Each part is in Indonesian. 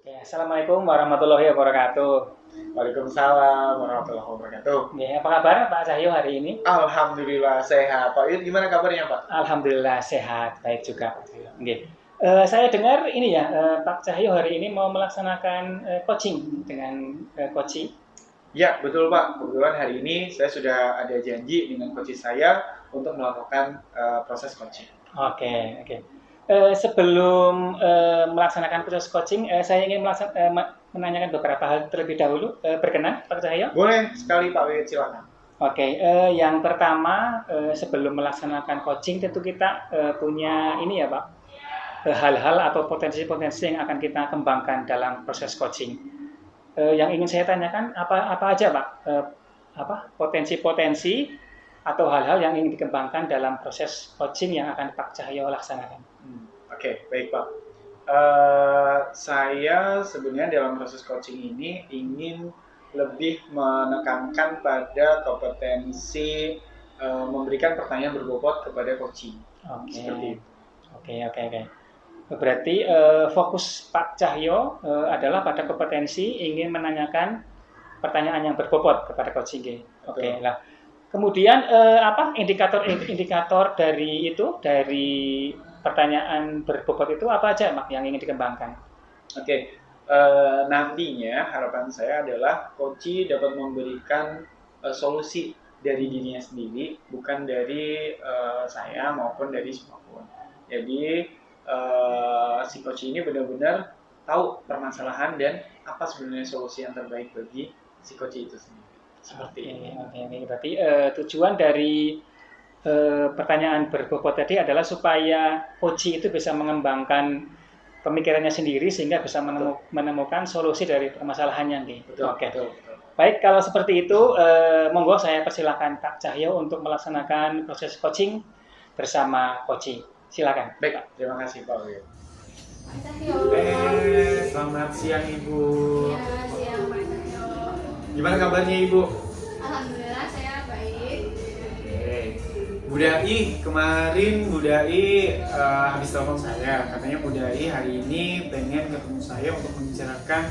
Oke, Assalamualaikum warahmatullahi wabarakatuh. Waalaikumsalam warahmatullahi wabarakatuh. Ya, apa kabar Pak Cahyo hari ini? Alhamdulillah sehat. Pak Yud gimana kabarnya Pak? Alhamdulillah sehat, baik juga Pak Cahyo. Oke. Saya dengar ini ya, Pak Cahyo hari ini mau melaksanakan coaching dengan coaching. Ya betul Pak. Kebetulan hari ini saya sudah ada janji dengan coach saya untuk melakukan proses coaching. Oke, oke. Sebelum melaksanakan proses coaching, saya ingin menanyakan beberapa hal terlebih dahulu. Berkenan Pak Cahyo? Boleh sekali Pak Yud, silakan. Oke, yang pertama sebelum melaksanakan coaching tentu kita punya ini ya Pak, hal-hal atau potensi-potensi yang akan kita kembangkan dalam proses coaching. Yang ingin saya tanyakan apa aja Pak, potensi-potensi atau hal-hal yang ingin dikembangkan dalam proses coaching yang akan Pak Cahyo laksanakan. Oke, baik Pak. Saya sebenarnya dalam proses coaching ini ingin lebih menekankan pada kompetensi memberikan pertanyaan berbobot kepada coaching. Oke. Seperti itu. Oke. Berarti fokus Pak Cahyo adalah pada kompetensi ingin menanyakan pertanyaan yang berbobot kepada coaching. Oke. Lah. Kemudian indikator dari pertanyaan berbobot itu apa aja Mak yang ingin dikembangkan? Oke. Nantinya harapan saya adalah coach dapat memberikan solusi dari dirinya sendiri, bukan dari saya maupun dari siapapun. Jadi si coach ini benar-benar tahu permasalahan dan apa sebenarnya solusi yang terbaik bagi si coach itu sendiri. Seperti ini. Oke. Berarti tujuan dari pertanyaan berbobot tadi adalah supaya coach itu bisa mengembangkan pemikirannya sendiri sehingga bisa menemukan solusi dari permasalahannya nih. Oke. Betul. Baik, kalau seperti itu, monggo saya persilakan Pak Cahyo untuk melaksanakan proses coaching bersama coaching. Silakan. Baik, terima kasih Pak Wil. Pak Cahyo. Selamat siang Ibu. Ya, siang Pak Cahyo. Gimana kabarnya Ibu? Alhamdulillah saya baik. Oke. Bu Dai, kemarin Bu Dai habis telepon saya, katanya Bu Dai hari ini pengen ketemu saya untuk membicarakan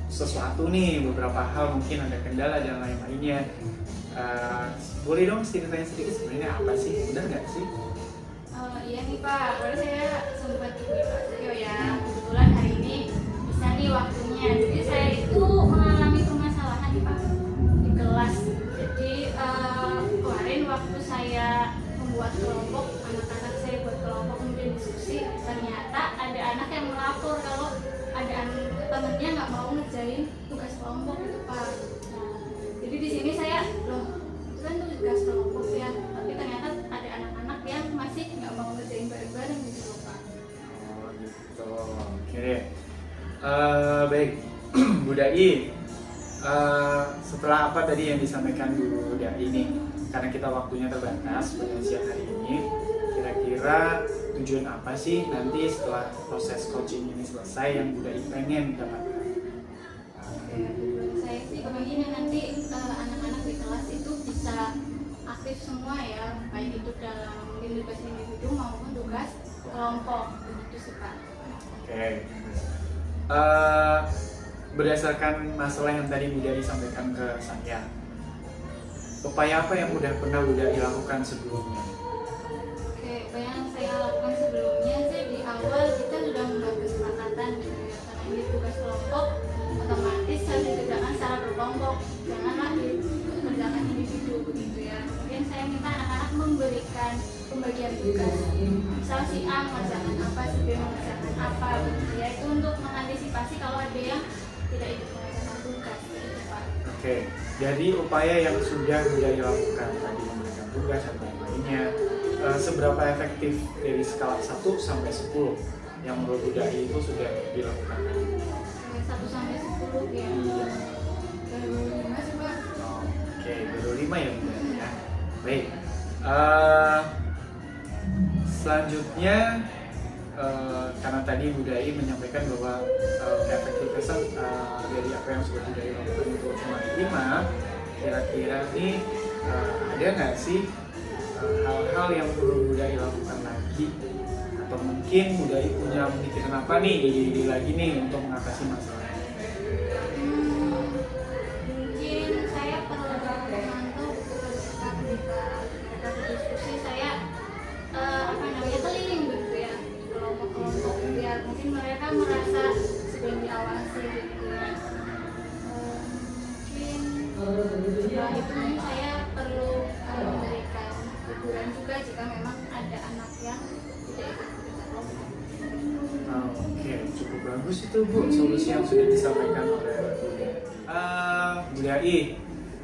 sesuatu nih, beberapa hal, mungkin ada kendala dan lain-lainnya. Boleh dong ceritanya sedikit sebenarnya apa sih? Benar nggak sih? Iya nih Pak, baru saya sempat hubungi Pak Cahyo ya. Kebetulan hari ini bisa nih waktunya. Jadi saya itu mengalami permasalahan nih Pak di kelas. Jadi kemarin waktu saya membuat kelompok, anak-anak saya buat kelompok kemudian diskusi, ternyata ada anak yang melapor kalau ada temennya nggak mau ngerjain tugas kelompok itu Pak. Nah, jadi di sini saya itu kan tugas kelompok ya, tapi ternyata ada anak-anak yang masih nggak mau ngerjain bareng-bareng gitu loh Pak. Oh gitu. Oke. Baik, Bu Dai. Setelah apa tadi yang disampaikan Bu Dai ini, karena kita waktunya terbatas pada siang hari ini, kira-kira tujuan apa sih nanti setelah proses coaching ini selesai yang Bu Dai pengen dapatkan? Saya sih kepengennya nanti anak-anak di kelas itu bisa aktif semua ya, baik itu dalam mungkin tugas individu maupun tugas kelompok begitu sih Pak. Oke. Berdasarkan masalah yang tadi Bu Dai sampaikan ke saya, upaya apa yang udah pernah Bu Dai lakukan sebelumnya? Oke, yang saya lakukan sebelumnya sih di awal kita sudah membuat kesepakatan gitu ya, karena ini tugas kelompok otomatis harus dikerjakan secara berkelompok, janganlah dikerjakan individu begitu ya. Kemudian saya minta anak-anak memberikan pembagian tugas, misal si A mengerjakan apa, si B mengerjakan apa begitu ya, itu untuk mengantisipasi kalau ada yang tidak ikut mengerjakan tugas gitu Pak. Oke, jadi upaya yang sudah Bu Dai lakukan tadi memberikan tugas dan lain-lainnya, seberapa efektif dari skala 1 sampai 10 yang menurut Bu Dai itu sudah dilakukan? 1 sampai 10 ya. Baru 5 sih Pak. Oke, baru 5 ya Bu Dai ya. Baik. Selanjutnya karena tadi Bu Dai menyampaikan bahwa efektivitas dari apa yang sudah Bu Dai lakukan itu cuma 5, kira-kira nih ada nggak sih hal-hal yang perlu Bu Dai lakukan lagi atau mungkin mungkin udah punya pemikiran apa nih ide lagi nih untuk mengatasi masalah? Mungkin saya perlu membantu ketika mereka berdiskusi, saya keliling gitu ya, kelompok-kelompok biar mungkin mereka merasa sebelum diawasi gitu ya. Mungkin itu saya perlu memberikan teguran juga jika memang ada anak yang tidak ikut kelompok. Oke, cukup bagus itu Bu, solusi yang sudah disampaikan oleh Bu Dai.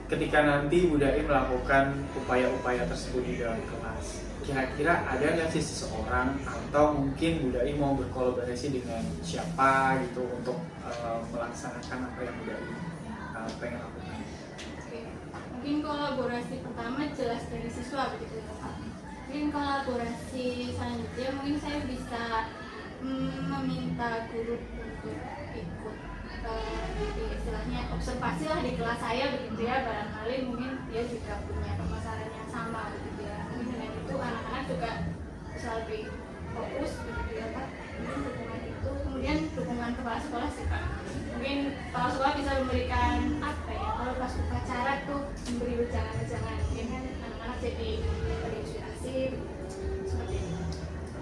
Ketika nanti Bu Dai melakukan upaya-upaya tersebut di dalam kelas, kira-kira ada nggak sih seseorang atau mungkin Bu Dai mau berkolaborasi dengan siapa gitu untuk melaksanakan apa yang Bu Dai pengen lakukan? Mungkin kolaborasi pertama jelas dari siswa begitu ya Pak. Mungkin kolaborasi selanjutnya mungkin saya bisa meminta guru untuk ikut istilahnya observasi lah di kelas saya begitu ya, barangkali mungkin dia juga punya permasalahan yang sama begitu ya. Mungkin dengan itu anak-anak juga bisa lebih fokus begitu ya Pak. Mungkin dukungan itu, kemudian dukungan kepala sekolah sih Pak. Mungkin kepala sekolah bisa memberikan apa ya, kalau pas upacara tuh memberi wejangan-wejangan, mungkin kan anak-anak jadi terinspirasi seperti itu.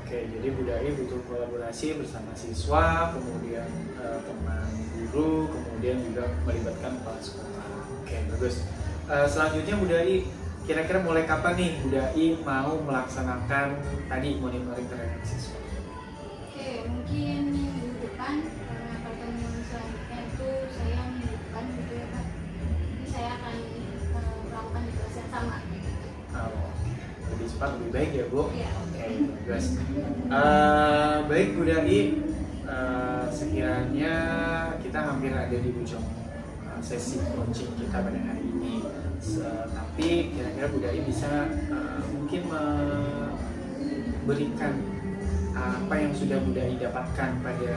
Oke, jadi Bu Dai butuh kolaborasi bersama siswa, kemudian teman guru, kemudian juga melibatkan kepala sekolah. Oke, bagus. Selanjutnya Bu Dai, kira-kira mulai kapan nih Bu Dai mau melaksanakan tadi monitoring terhadap siswa? Oke, mungkin minggu depan karena pertemuan selanjutnya itu saya minggu depan gitu ya Pak. Jadi saya akan melakukan di kelas yang sama. Lebih cepat lebih baik ya Bu. Iya. Oke, bagus. Baik Bu Dai, sekiranya kita hampir ada di ujung sesi coaching kita pada hari ini. Tapi kira-kira Bu Dai bisa mungkin memberikan apa yang sudah Bu Dai dapatkan pada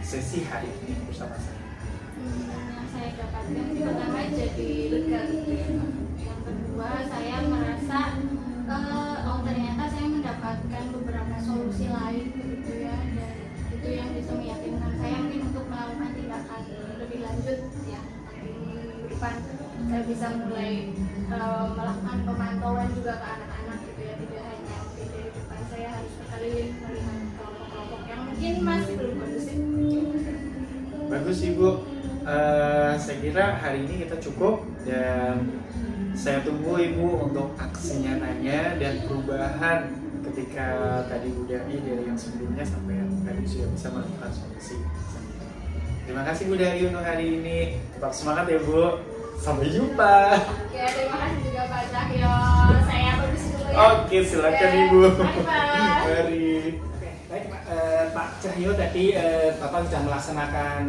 sesi hari ini bersama saya? Yang saya dapatkan pertama jadi lega gitu ya Pak. Yang kedua saya merasa ternyata saya mendapatkan beberapa solusi lain begitu ya, dan itu yang bisa meyakinkan saya mungkin untuk melakukan tindakan lebih lanjut ya. Nanti minggu depan saya bisa mulai melakukan pemantauan juga ke anak-anak gitu ya, tidak hanya mungkin dari depan saya harus berkeliling melihat kelompok-kelompok yang mungkin masih belum kondusif. Bagus Ibu, saya kira hari ini kita cukup dan saya tunggu Ibu untuk aksi nyatanya dan perubahan ketika tadi Bu Dai dari yang sebelumnya sampai yang tadi sudah bisa melakukan solusi. Terima kasih Bu Dai untuk hari ini. Tetap semangat ya Bu. Sampai jumpa. Ya, terima kasih juga Pak Cahyo. Saya permisi dulu ya. Oke, silakan Ibu. Bye-bye. Mari. Baik Pak Cahyo, tadi Bapak sudah melaksanakan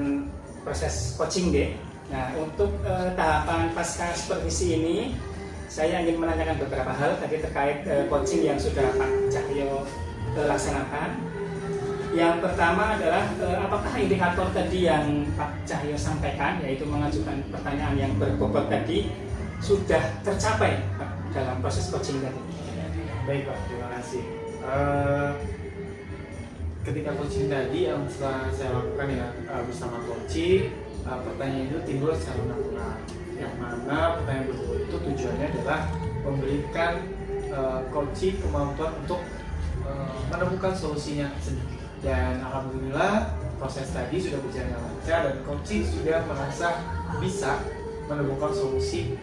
proses coaching deh. Nah, untuk tahapan pasca supervisi ini, saya ingin menanyakan beberapa hal tadi terkait coaching yang sudah Pak Cahyo laksanakan. Yang pertama adalah apakah indikator tadi yang Pak Cahyo sampaikan, yaitu mengajukan pertanyaan yang berbobot tadi, sudah tercapai Pak, dalam proses coaching tadi? Baik Pak, terima kasih. Ketika coaching tadi yang setelah saya lakukan ya bersama coaching, pertanyaan itu timbul secara natural, yang mana pertanyaan tersebut itu tujuannya adalah memberikan coaching kemampuan untuk menemukan solusinya sendiri. Dan alhamdulillah proses tadi sudah berjalan lancar dan coaching sudah merasa bisa menemukan solusi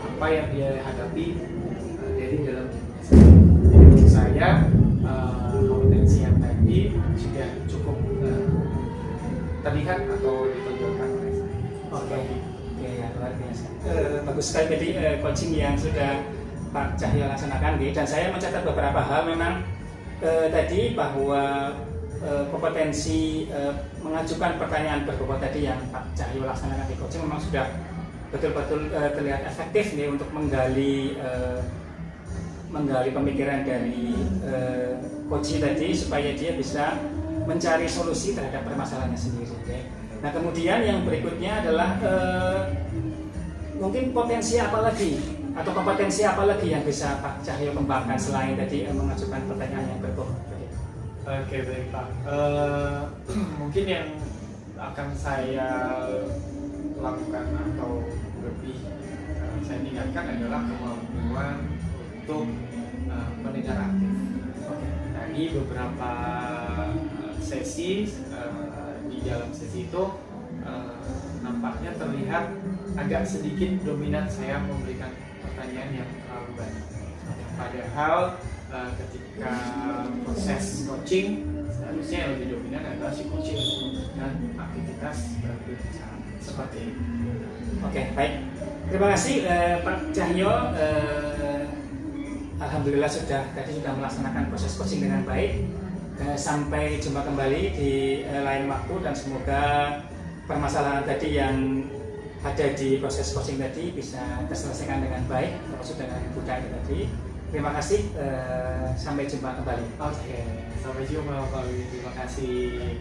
apa yang dia hadapi dari dalam dirinya sendiri. Menurut saya kompetensi yang tadi sudah cukup terlihat atau ditonjolkan oleh saya. Oke, ya luar biasa. Bagus sekali tadi coaching yang sudah Pak Cahyo laksanakan, dan saya mencatat beberapa hal memang tadi bahwa kompetensi mengajukan pertanyaan berbobot tadi yang Pak Cahyo laksanakan di coaching memang sudah betul-betul terlihat efektif nih untuk menggali pemikiran dari coaching tadi supaya dia bisa mencari solusi terhadap permasalahannya sendiri. Nah, kemudian yang berikutnya adalah mungkin potensi apa lagi atau kompetensi apa lagi yang bisa Pak Cahyo kembangkan selain tadi mengajukan pertanyaan yang berbobot tadi? Oke, baik Pak. Mungkin yang akan saya lakukan atau lebih saya tingkatkan adalah kemampuan untuk mendengar aktif. Tadi beberapa sesi di dalam sesi itu nampaknya terlihat agak sedikit dominan saya memberikan pertanyaan yang terlalu banyak. Padahal ketika proses coaching seharusnya yang lebih dominan adalah si coaching dan aktivitas berbicara seperti ini. Oke, baik. Terima kasih Pak Cahyo. Alhamdulillah tadi sudah melaksanakan proses coaching dengan baik. Sampai jumpa kembali di lain waktu dan semoga permasalahan tadi yang ada di proses coaching tadi bisa terselesaikan dengan baik, termasuk dengan budaya tadi. Terima kasih, sampai jumpa kembali. Oke, sampai jumpa Pak Wi. Terima kasih.